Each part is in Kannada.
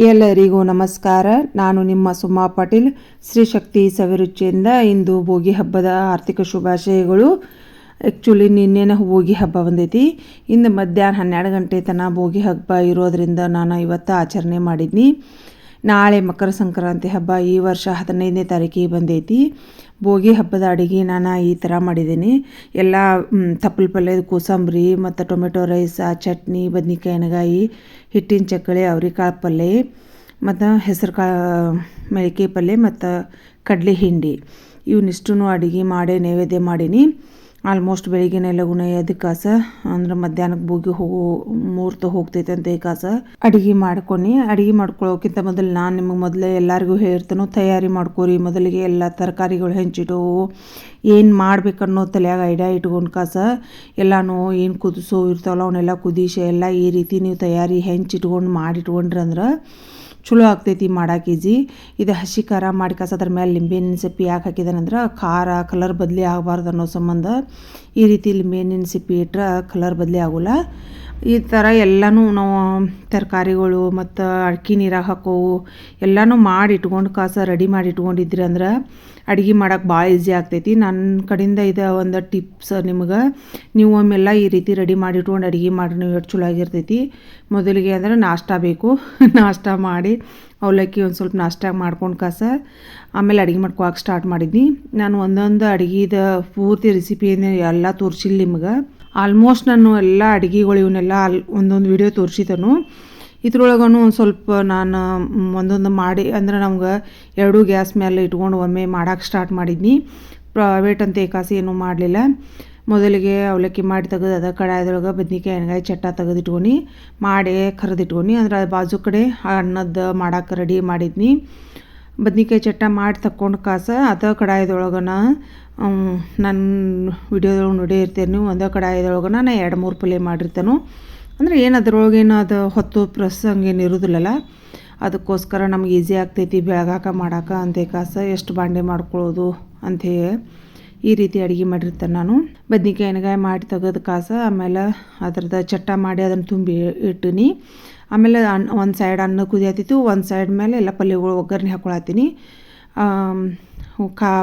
ಎಲ್ಲರಿಗೂ ನಮಸ್ಕಾರ. ನಾನು ನಿಮ್ಮ ಸುಮಾ ಪಾಟೀಲ್. ಶ್ರೀ ಶಕ್ತಿ ಸವಿರುಚಿಯಿಂದ ಇಂದು ಭೋಗಿ ಹಬ್ಬದ ಆರ್ಥಿಕ ಶುಭಾಶಯಗಳು. ಆ್ಯಕ್ಚುಲಿ ನಿನ್ನೆನ ಭೋಗಿ ಹಬ್ಬ ಬಂದೈತಿ. ಇಂದು ಮಧ್ಯಾಹ್ನ 12 ಗಂಟೆ ತನಕ ಭೋಗಿ ಹಬ್ಬ ಇರೋದ್ರಿಂದ ನಾನು ಇವತ್ತು ಆಚರಣೆ ಮಾಡಿದ್ನಿ. ನಾಳೆ ಮಕರ ಸಂಕ್ರಾಂತಿ ಹಬ್ಬ ಈ ವರ್ಷ 15ನೇ ತಾರೀಕಿಗೆ ಬಂದೈತಿ. ಭೋಗಿ ಹಬ್ಬದ ಅಡುಗೆ ನಾನು ಈ ಥರ ಮಾಡಿದ್ದೀನಿ. ಎಲ್ಲ ತಪ್ಪಲು ಪಲ್ಯದ ಕೋಸಂಬರಿ ಮತ್ತು ಟೊಮೆಟೊ ರೈಸ್, ಚಟ್ನಿ, ಬದ್ನಿಕಾಯಿ ಎಣ್ಗಾಯಿ, ಹಿಟ್ಟಿನ ಚಕ್ಕಳಿ, ಅವ್ರೆಕಾಳು ಪಲ್ಯ ಮತ್ತು ಹೆಸರು ಕಾಳು ಮೆಳಕೆ ಪಲ್ಯ ಮತ್ತು ಕಡಲೆ ಹಿಂಡಿ ಇವನ್ನಿಷ್ಟೂ ಅಡುಗೆ ಮಾಡಿ ನೈವೇದ್ಯ ಮಾಡೀನಿ. ಆಲ್ಮೋಸ್ಟ್ ಬೆಳಿಗ್ಗೆನೆ ಲಗುನ ಎದ್ದು ಕಾಸ ಅಂದ್ರೆ ಮಧ್ಯಾಹ್ನಕ್ಕೆ ಭೋಗಿ ಮುಹೂರ್ತ ಹೋಗ್ತೈತೆ ಅಂತ ಕಾಸ ಅಡುಗೆ ಮಾಡ್ಕೊಳ್ಳೋಕ್ಕಿಂತ ಮೊದಲು ನಾನು ನಿಮಗೆ ಮೊದಲೇ ಎಲ್ಲರಿಗೂ ಹೇಳ್ತೇನೆ, ತಯಾರಿ ಮಾಡ್ಕೋರಿ. ಮೊದಲಿಗೆ ಎಲ್ಲ ತರಕಾರಿಗಳು ಹೆಂಚಿಟ್ಟು ಏನು ಮಾಡ್ಬೇಕನ್ನೋ ತಲೆಯಾಗ ಐಡಿಯಾ ಇಟ್ಕೊಂಡು ಕಾಸ ಎಲ್ಲನೂ ಏನು ಕುದಿಸೋ ಇರ್ತಾವಲ್ಲ ಅವನ್ನೆಲ್ಲ ಕುದಿಸಿ ಎಲ್ಲ ಈ ರೀತಿ ನೀವು ತಯಾರಿ ಹೆಂಚಿಟ್ಕೊಂಡು ಮಾಡಿಟ್ಕೊಂಡ್ರಿ ಅಂದ್ರೆ ಚಲೋ ಆಗ್ತೈತಿ ಮಾಡೋಕೆ ಈಜಿ. ಇದು ಹಸಿ ಖಾರ ಮಾಡಿ ಕಾಸ ಅದ್ರ ಮೇಲೆ ಲಿಂಬೆಹಣ್ಣಿನ ಸಿಪ್ಪಿ ಯಾಕೆ ಹಾಕಿದಾನಂದ್ರೆ ಖಾರ ಕಲರ್ ಬದಲಿ ಆಗಬಾರ್ದು ಅನ್ನೋ ಸಂಬಂಧ ಈ ರೀತಿ ಲಿಂಬೆಹಣ್ಣಿನ ಸಿಪ್ಪಿ ಇಟ್ರೆ ಕಲರ್ ಬದಲಿ ಆಗೋಲ್ಲ. ಈ ಥರ ಎಲ್ಲನೂ ನಾವು ತರಕಾರಿಗಳು ಮತ್ತು ಅಕ್ಕಿ ನೀರಾಗ ಹಾಕೋವು ಎಲ್ಲನೂ ಮಾಡಿ ಇಟ್ಕೊಂಡು ಕಾಸ ರೆಡಿ ಮಾಡಿ ಇಟ್ಕೊಂಡಿದ್ರಿ ಅಂದ್ರೆ ಅಡುಗೆ ಮಾಡೋಕೆ ಭಾಳ ಈಸಿ ಆಗ್ತೈತಿ. ನನ್ನ ಕಡೆಯಿಂದ ಇದು ಒಂದು ಟಿಪ್ಸ್ ನಿಮ್ಗೆ. ನೀವು ಒಮ್ಮೆಲ್ಲ ಈ ರೀತಿ ರೆಡಿ ಮಾಡಿ ಇಟ್ಕೊಂಡು ಅಡುಗೆ ಮಾಡಿ ನೀವು ಎಷ್ಟು ಚಲೋ ಆಗಿರ್ತೈತಿ. ಮೊದಲಿಗೆ ಅಂದರೆ ನಾಷ್ಟ ಬೇಕು. ನಾಷ್ಟ ಮಾಡಿ ಅವಲಕ್ಕಿ ಒಂದು ಸ್ವಲ್ಪ ನಾಷ್ಟ ಮಾಡ್ಕೊಂಡು ಕಾಸ ಆಮೇಲೆ ಅಡುಗೆ ಮಾಡ್ಕೊಳಕ್ಕೆ ಸ್ಟಾರ್ಟ್ ಮಾಡಿದ್ನಿ. ನಾನು ಒಂದೊಂದು ಅಡುಗೆದ ಪೂರ್ತಿ ರೆಸಿಪಿಯನ್ನು ಎಲ್ಲ ತೋರಿಸಿಲ್ಲ ನಿಮ್ಗೆ. ಆಲ್ಮೋಸ್ಟ್ ನಾನು ಎಲ್ಲ ಅಡುಗೆಗಳು ಇವನ್ನೆಲ್ಲ ಒಂದೊಂದು ವಿಡಿಯೋ ತೋರಿಸಿದನು. ಇದ್ರೊಳಗೂ ಒಂದು ಸ್ವಲ್ಪ ನಾನು ಒಂದೊಂದು ಮಾಡಿ ಅಂದ್ರೆ ನಮ್ಗೆ 2 ಗ್ಯಾಸ್ ಮೇಲೆ ಇಟ್ಕೊಂಡು ಒಮ್ಮೆ ಮಾಡೋಕ್ಕೆ ಸ್ಟಾರ್ಟ್ ಮಾಡಿದ್ನಿ. ಪ್ರೈವೇಟ್ ಅಂತ ಏಕಾಸಿ ಏನೂ ಮಾಡಲಿಲ್ಲ. ಮೊದಲಿಗೆ ಅವಲಕ್ಕಿ ಮಾಡಿ ತೆಗೆದು ಅದ ಕಡಾಯದೊಳಗೆ ಬದ್ನಿಕಾಯಿ ಎಣ್ಗಾಯಿ ಚಟ್ಟ ತೆಗೆದಿಟ್ಕೊಂಡು ಮಾಡಿ ಕರೆದಿಟ್ಕೊಂಡು ಅಂದ್ರೆ ಬಾಜು ಕಡೆ ಅನ್ನದ ಮಾಡೋಕೆ ರೆಡಿ ಮಾಡಿದ್ನಿ. ಬದ್ನಿಕಾಯಿ ಚಟ್ಟ ಮಾಡಿ ತಕ್ಕೊಂಡು ಕಾಸ ಅದ ಕಡಾಯದೊಳಗನ ನನ್ನ ವಿಡಿಯೋದೊಳಗೆ ನೋಡೇ ಇರ್ತೀರಿ ನೀವು. ಒಂದೇ ಕಡಾಯದೊಳಗನ ನಾನು 2-3 ಪಲ್ಯ ಮಾಡಿರ್ತೇನೆ. ಅಂದರೆ ಏನು ಅದ್ರೊಳಗೇನು ಅದು ಹೊತ್ತು ಪ್ರಸಂಗ ಏನು ಇರೋದಿಲ್ಲಲ್ಲ, ಅದಕ್ಕೋಸ್ಕರ ನಮ್ಗೆ ಈಸಿ ಆಗ್ತೈತಿ ಬೆಳಗಾಕ ಮಾಡೋಕೆ ಅಂತ ಕಾಸ ಎಷ್ಟು ಬಾಂಡೆ ಮಾಡ್ಕೊಳ್ಳೋದು ಅಂಥೇಳಿ ಈ ರೀತಿ ಅಡುಗೆ ಮಾಡಿರ್ತೇನೆ ನಾನು. ಬದ್ನಿಕಾಯಿ ಎಣ್ಗಾಯಿ ಮಾಡಿ ತೆಗೆದು ಕಾಸ ಆಮೇಲೆ ಅದ್ರದ್ದು ಚಟ್ಟ ಮಾಡಿ ಅದನ್ನು ತುಂಬಿ ಇಟ್ಟಿನಿ. ಆಮೇಲೆ ಒಂದು ಸೈಡ್ ಅನ್ನ ಕುದಿಯತ್ತಿತ್ತು, ಒಂದು ಸೈಡ್ ಮೇಲೆ ಎಲ್ಲ ಪಲ್ಯಗಳು ಒಗ್ಗರಣೆ ಹಾಕೊಳತ್ತೀನಿ.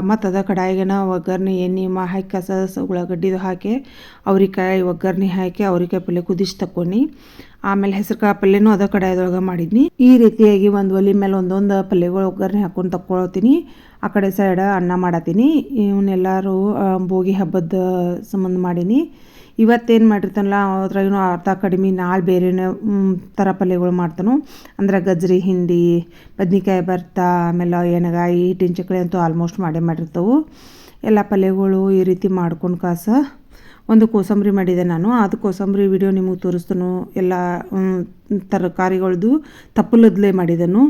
ಮತ್ತು ಅದ ಕಡಾಯಿಗೆನ ಒಗ್ಗರಣೆ ಎಣ್ಣೆ ಹಾಕಿ ಕಸ ಉಳ್ಳಾಗಡ್ಡಿದು ಹಾಕಿ ಅವ್ರೆಕಾಯಿ ಒಗ್ಗರಣೆ ಹಾಕಿ ಅವ್ರೆಕಾಯಿ ಪಲ್ಯ ಕುದಿಸಿ ತಕ್ಕೊಂಡು ಆಮೇಲೆ ಹೆಸರು ಕಾಳು ಪಲ್ಯನೂ ಅದ ಕಡಾಯದೊಳಗೆ ಮಾಡಿದ್ನಿ. ಈ ರೀತಿಯಾಗಿ ಒಂದು ಒಲೆ ಮೇಲೆ ಒಂದೊಂದು ಪಲ್ಯಗಳು ಒಗ್ಗರಣೆ ಹಾಕ್ಕೊಂಡು ತಕ್ಕೊಳ್ತೀನಿ. ಆ ಕಡೆ ಸೈಡ ಅನ್ನ ಮಾಡತ್ತೀನಿ. ಇವನ್ನೆಲ್ಲರೂ ಭೋಗಿ ಹಬ್ಬದ ಸಂಬಂಧ ಮಾಡೀನಿ. ಇವತ್ತೇನು ಮಾಡಿರ್ತಾನಲ್ಲ ಅದ್ರಾಗೂ ಅರ್ಧ ಕಡಿಮೆ ನಾಳೆ ಬೇರೆ ಥರ ಪಲ್ಯಗಳು ಮಾಡ್ತಾನು. ಅಂದ್ರೆ ಗಜ್ರಿ ಹಿಂಡಿ, ಬದ್ನಿಕಾಯಿ ಭರ್ತಾ, ಆಮೇಲೆ ಎಣ್ಗಾಯಿ, ಹಿಟ್ಟಿನ ಚಕ್ಕಳಿ ಅಂತೂ ಆಲ್ಮೋಸ್ಟ್ ಮಾಡಿರ್ತವೆ. ಎಲ್ಲ ಪಲ್ಯಗಳು ಈ ರೀತಿ ಮಾಡ್ಕೊಂಡು ಕಾಸ ಒಂದು ಕೋಸಂಬರಿ ಮಾಡಿದೆ ನಾನು. ಅದು ಕೋಸಂಬರಿ ವಿಡಿಯೋ ನಿಮಗೆ ತೋರಿಸ್ತೇನೆ. ಎಲ್ಲ ತರಕಾರಿಗಳದ್ದು ತಪ್ಪಲದ್ಲೇ ಮಾಡಿದನು.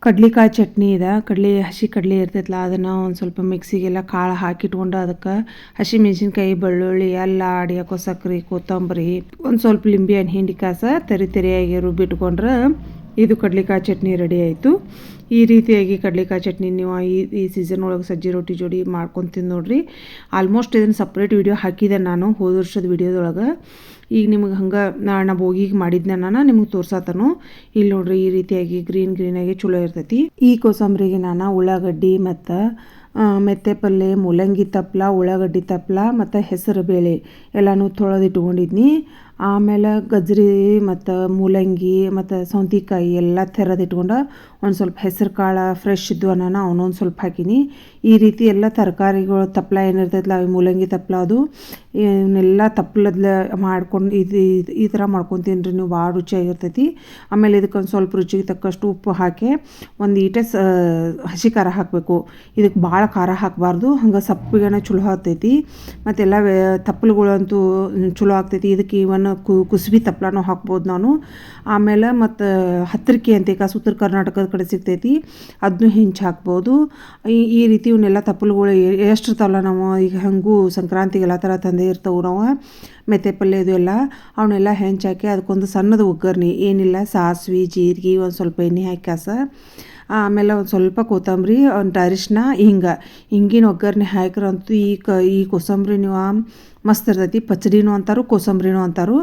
ಕಡ್ಲಿಕಾಯಿ ಚಟ್ನಿ ಇದೆ. ಹಸಿ ಕಡಲೆ ಇರ್ತೈತಲ್ಲ ಅದನ್ನು ಒಂದು ಸ್ವಲ್ಪ ಮಿಕ್ಸಿಗೆಲ್ಲ ಕಾಳು ಹಾಕಿಟ್ಕೊಂಡು ಅದಕ್ಕೆ ಹಸಿ ಮೆಣಸಿನ್ಕಾಯಿ, ಬೆಳ್ಳುಳ್ಳಿ ಎಲ್ಲ ಅಡಿಯಾಕೋ ಸಕ್ಕರೆ, ಕೊತ್ತಂಬರಿ, ಒಂದು ಸ್ವಲ್ಪ ಲಿಂಬೆಹಣ್ಣು ಹಿಂಡಿ ಕಾಸ ತೆರಿಯಾಗಿ ರುಬ್ಬಿಟ್ಕೊಂಡ್ರೆ ಇದು ಕಡ್ಲಿಕಾಯಿ ಚಟ್ನಿ ರೆಡಿ ಆಯಿತು. ಈ ರೀತಿಯಾಗಿ ಕಡ್ಲಿಕಾಯಿ ಚಟ್ನಿ ನೀವು ಈ ಸೀಸನ್ ಒಳಗೆ ಸಜ್ಜಿ ರೊಟ್ಟಿ ಜೋಡಿ ಮಾಡ್ಕೊಂಡು ತಿಂದು ನೋಡ್ರಿ. ಆಲ್ಮೋಸ್ಟ್ ಇದನ್ನು ಸಪ್ರೇಟ್ ವಿಡಿಯೋ ಹಾಕಿದೆ ನಾನು ಹೋದ ವರ್ಷದ ವಿಡಿಯೋದೊಳಗೆ. ಈಗ ನಿಮಗೆ ಹಂಗೆ ನಾನು ಭೋಗಿಗೆ ಮಾಡಿದ್ನ ನಾನು ನಿಮಗೆ ತೋರ್ಸತ್ತನು. ಇಲ್ಲಿ ನೋಡ್ರಿ ಈ ರೀತಿಯಾಗಿ ಗ್ರೀನಾಗಿ ಚಲೋ ಇರ್ತೈತಿ. ಈ ಕೋಸಂಬರಿಗೆ ನಾನು ಉಳ್ಳಾಗಡ್ಡಿ ಮತ್ತು ಮೆತ್ತೆ ಪಲ್ಯ, ಮೂಲಂಗಿ ತಪ್ಪಲ, ಉಳ್ಳಾಗಡ್ಡಿ ತಪ್ಪಲ ಮತ್ತು ಹೆಸರು ಬೇಳೆ ಎಲ್ಲನೂ ತೊಳೆದಿಟ್ಕೊಂಡಿದ್ನಿ. ಆಮೇಲೆ ಗಜ್ರಿ ಮತ್ತು ಮೂಲಂಗಿ ಮತ್ತು ಸೌತೆಕಾಯಿ ಎಲ್ಲ ತೆರೆದಿಟ್ಕೊಂಡು ಒಂದು ಸ್ವಲ್ಪ ಹೆಸರು ಕಾಳು ಫ್ರೆಶ್ ಇದ್ವು ಅನ್ನೋಣ ಅವನೊಂದು ಸ್ವಲ್ಪ ಹಾಕೀನಿ. ಈ ರೀತಿ ಎಲ್ಲ ತರಕಾರಿಗಳು ತಪ್ಪಲ ಏನಿರ್ತೈತಲ್ಲ ಮೂಲಂಗಿ ತಪ್ಪಲ ಅದು ಇವನ್ನೆಲ್ಲ ತಪ್ಪಲದ್ಲ ಮಾಡ್ಕೊಂಡು ಈ ಥರ ಮಾಡ್ಕೊಂಡು ತಿನ್ನಿರಿ ನೀವು, ಭಾಳ ರುಚಿಯಾಗಿರ್ತೈತಿ. ಆಮೇಲೆ ಇದಕ್ಕೊಂದು ಸ್ವಲ್ಪ ರುಚಿಗೆ ತಕ್ಕಷ್ಟು ಉಪ್ಪು ಹಾಕಿ ಒಂದು ಈಟೆ ಹಸಿ ಖಾರ ಹಾಕಬೇಕು. ಇದಕ್ಕೆ ಭಾಳ ಖಾರ ಹಾಕಬಾರ್ದು, ಹಂಗೆ ಸಪ್ಪಿಗೆನ ಚಲೋ ಆಗ್ತೈತಿ. ಮತ್ತೆಲ್ಲ ತಪ್ಪಲುಗಳಂತೂ ಚಲೋ ಆಗ್ತೈತಿ. ಇದಕ್ಕೆ ಇವನ್ ಕುಸುಬಿ ತಪ್ಪಲನೂ ಹಾಕ್ಬೋದು ನಾನು. ಆಮೇಲೆ ಮತ್ತು ಹತ್ತಿರಕ್ಕೆ ಅಂತ ಉತ್ತರ ಕರ್ನಾಟಕದ ಕಡೆ ಸಿಗ್ತೈತಿ, ಅದನ್ನೂ ಹೆಂಚು ಹಾಕ್ಬೋದು. ಈ ರೀತಿ ಇವನ್ನೆಲ್ಲ ತಪ್ಪಲುಗಳು ಎಷ್ಟು ಇರ್ತಾವಲ್ಲ ನಾವು ಈಗ ಹಂಗೂ ಸಂಕ್ರಾಂತಿಗೆ ಎಲ್ಲ ಥರ ತಂದೆ ಇರ್ತವೆ ನಾವು ಮೆತ್ತೆ ಪಲ್ಯ ಇದು ಎಲ್ಲ ಅವನ್ನೆಲ್ಲ ಹೆಂಚಾಕಿ ಅದಕ್ಕೊಂದು ಸಣ್ಣದು ಒಗ್ಗರ್ಣೆ ಏನಿಲ್ಲ ಸಾಸಿವೆ ಜೀರಿಗೆ ಒಂದು ಸ್ವಲ್ಪ ಎಣ್ಣೆ ಹಾಕಿ ಆಮೇಲೆ ಒಂದು ಸ್ವಲ್ಪ ಕೊತ್ತಂಬರಿ ಒಂದು ಅರಿಶಿನ ಹಿಂಗಿನ ಒಗ್ಗರ್ಣೆ ಹಾಕ್ರಂತೂ ಈ ಕೋಸಂಬರಿ ನೀವು ಮಸ್ತ್ ಇರ್ತೈತಿ. ಪಚ್ಚಡಿನೂ ಅಂತಾರು ಕೋಸಂಬರಿನೂ ಅಂತಾರು.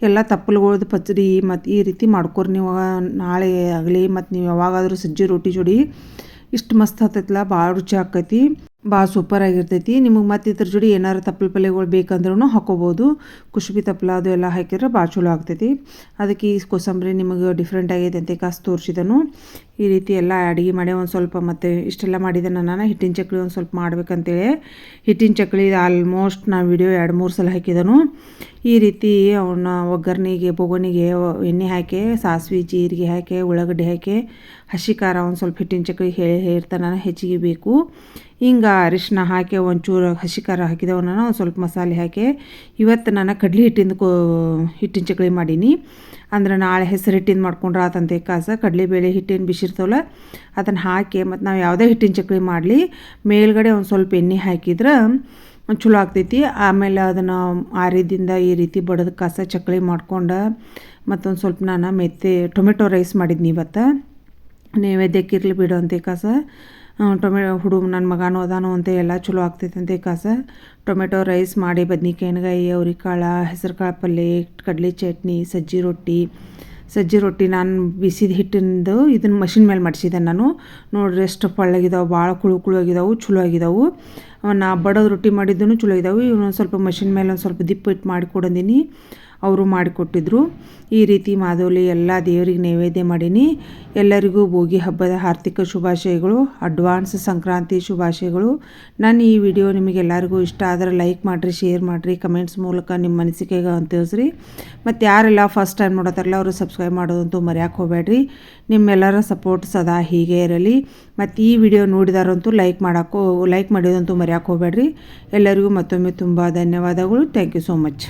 ಎಲ್ಲ ತಪ್ಪಲುಗಳ್ದು ಪಚ್ಚಡಿ ಮತ್ತು ಈ ರೀತಿ ಮಾಡ್ಕೊರಿ ನೀವು ನಾಳೆ ಆಗಲಿ ಮತ್ತು ನೀವು ಯಾವಾಗಾದರೂ ಸಜ್ಜಿ ರೊಟ್ಟಿ ಜೋಡಿ ಇಷ್ಟು ಮಸ್ತ್ ಹತ್ತೈತಲ್ಲ, ಭಾಳ ರುಚಿ ಆಕೈತಿ, ಭಾಳ ಸೂಪರಾಗಿರ್ತೈತಿ. ನಿಮಗೆ ಮತ್ತು ಇದ್ರ ಜೋಡಿ ಏನಾರು ತಪ್ಪಲ ಪಲ್ಯಗಳು ಬೇಕಂದ್ರೂ ಹಾಕೋಬೋದು. ಕುಸುಬಿ ತಪ್ಪಲ ಅದು ಎಲ್ಲ ಹಾಕಿದ್ರೆ ಭಾಳ ಚಲೋ ಆಗ್ತೈತಿ. ಅದಕ್ಕೆ ಈ ಕೋಸಂಬರಿ ನಿಮಗೆ ಡಿಫ್ರೆಂಟ್ ಆಗೈತೆ ಅಂತ ಕಾಸು ತೋರಿಸಿದನು. ಈ ರೀತಿ ಎಲ್ಲ ಅಡುಗೆ ಮಾಡಿ ಒಂದು ಸ್ವಲ್ಪ ಮತ್ತು ಇಷ್ಟೆಲ್ಲ ಮಾಡಿದೆ ನಾನು ಹಿಟ್ಟಿನ ಚಕ್ಲಿ ಒಂದು ಸ್ವಲ್ಪ ಮಾಡ್ಬೇಕಂತೇಳಿ ಹಿಟ್ಟಿನ ಚಕ್ಲಿ ಆಲ್ಮೋಸ್ಟ್ ನಾನು ವಿಡಿಯೋ 2-3 ಸಲ ಹಾಕಿದನು. ಈ ರೀತಿ ಅವನ್ನ ಒಗ್ಗರ್ಣಿಗೆ ಬೊಗಣಿಗೆ ಎಣ್ಣೆ ಹಾಕಿ ಸಾಸಿವೆ ಜೀರಿಗೆ ಹಾಕಿ ಉಳ್ಳಾಗಡ್ಡಿ ಹಾಕಿ ಹಸಿ ಖಾರ ಒಂದು ಸ್ವಲ್ಪ ಹಿಟ್ಟಿನ ಚಕ್ಲಿ ಹೇಳ್ತಾನೆ ಹೆಚ್ಚಿಗೆ ಬೇಕು. ಹಿಂಗೆ ಅರಿಶಿನ ಹಾಕಿ ಒಂಚೂರು ಹಸಿ ಖಾರ ಹಾಕಿದವನ್ನ ಒಂದು ಸ್ವಲ್ಪ ಮಸಾಲೆ ಹಾಕಿ ಇವತ್ತು ನಾನು ಕಡ್ಲೆ ಹಿಟ್ಟಿನ ಚಕ್ಲಿ ಮಾಡೀನಿ. ಅಂದ್ರೆ ನಾಳೆ ಹೆಸರು ಹಿಟ್ಟಿಂದ ಮಾಡ್ಕೊಂಡ್ರೆ ಆತಂತೆ ಕಡಲೆಬೇಳೆ ಹಿಟ್ಟಿನ ಬಿಸಿರ್ತವಲ್ಲ ಅದನ್ನು ಹಾಕಿ ಮತ್ತು ನಾವು ಯಾವುದೇ ಹಿಟ್ಟಿನ ಚಕ್ಲಿ ಮಾಡಲಿ ಮೇಲ್ಗಡೆ ಒಂದು ಸ್ವಲ್ಪ ಎಣ್ಣೆ ಹಾಕಿದ್ರೆ ಚಲೋ ಆಗ್ತೈತಿ. ಆಮೇಲೆ ಅದನ್ನು ಆರಿದಿಂದ ಈ ರೀತಿ ಬಡದ ಚಕ್ಲಿ ಮಾಡ್ಕೊಂಡು ಮತ್ತೊಂದು ಸ್ವಲ್ಪ ನಾನು ಟೊಮೆಟೊ ರೈಸ್ ಮಾಡಿದ್ನಿ ಇವತ್ತು. ನೈವೇದ್ಯಕ್ಕೆ ಇರಲಿ ಬಿಡು ಅಂತ ಹುಡುಗ ನನ್ನ ಮಗನೂ ಅದಾನೋ ಅಂತ ಎಲ್ಲ ಚಲೋ ಆಗ್ತೈತೆ ಅಂತ ಟೊಮೆಟೊ ರೈಸ್ ಮಾಡಿ ಬದ್ನಿಕಾಯಿ ಅವ್ರಿಕಾಳು ಹೆಸರು ಕಾಳು ಪಲ್ಯ ಕಡಲೆ ಚಟ್ನಿ ಸಜ್ಜಿ ರೊಟ್ಟಿ ನಾನು ಬಿಸಿದ ಹಿಟ್ಟಿಂದು ಇದನ್ನು ಮಷಿನ್ ಮೇಲೆ ಮಾಡಿಸಿದ್ದೆ ನಾನು. ನೋಡ್ರಿ ಎಷ್ಟು ಪಳ್ಳಗಿದಾವೆ, ಭಾಳ ಕುಳು ಆಗಿದಾವೆ, ಚಲೋ ಆಗಿದಾವೆ. ನಾ ಬಡೋದು ರೊಟ್ಟಿ ಮಾಡಿದ್ದೂ ಚಲೋ ಇದಾವೆ. ಇವನು ಸ್ವಲ್ಪ ಮಷಿನ್ ಮೇಲೆ ಒಂದು ಸ್ವಲ್ಪ ದಿಪ್ಪ ಇಟ್ಟು ಮಾಡಿಕೊಡಂದೀನಿ, ಅವರು ಮಾಡಿಕೊಟ್ಟಿದ್ರು. ಈ ರೀತಿ ಮಾದೋಲಿ ಎಲ್ಲ ದೇವರಿಗೆ ನೈವೇದ್ಯ ಮಾಡೀನಿ. ಎಲ್ಲರಿಗೂ ಭೋಗಿ ಹಬ್ಬದ ಆರ್ಥಿಕ ಶುಭಾಶಯಗಳು, ಅಡ್ವಾನ್ಸ್ ಸಂಕ್ರಾಂತಿ ಶುಭಾಶಯಗಳು. ನನ್ನ ಈ ವಿಡಿಯೋ ನಿಮಗೆಲ್ಲರಿಗೂ ಇಷ್ಟ ಆದರೆ ಲೈಕ್ ಮಾಡಿರಿ, ಶೇರ್ ಮಾಡಿರಿ, ಕಮೆಂಟ್ಸ್ ಮೂಲಕ ನಿಮ್ಮ ಅನಿಸಿಕೆಗೆ ಅಂತ ತಿಳಿಸ್ರಿ. ಮತ್ತು ಯಾರೆಲ್ಲ ಫಸ್ಟ್ ಟೈಮ್ ನೋಡೋತಾರಲ್ಲ ಅವರು ಸಬ್ಸ್ಕ್ರೈಬ್ ಮಾಡೋದಂತೂ ಮರೆಯೋಕೆ ಹೋಗಬೇಡ್ರಿ. ನಿಮ್ಮೆಲ್ಲರ ಸಪೋರ್ಟ್ ಸದಾ ಹೀಗೆ ಇರಲಿ. ಮತ್ತು ಈ ವಿಡಿಯೋ ನೋಡಿದಾರಂತೂ ಲೈಕ್ ಮಾಡೋದಂತೂ ಮರೆಯೋಕೆ ಹೋಗಬೇಡ್ರಿ. ಎಲ್ಲರಿಗೂ ಮತ್ತೊಮ್ಮೆ ತುಂಬ ಧನ್ಯವಾದಗಳು. Thank you so much.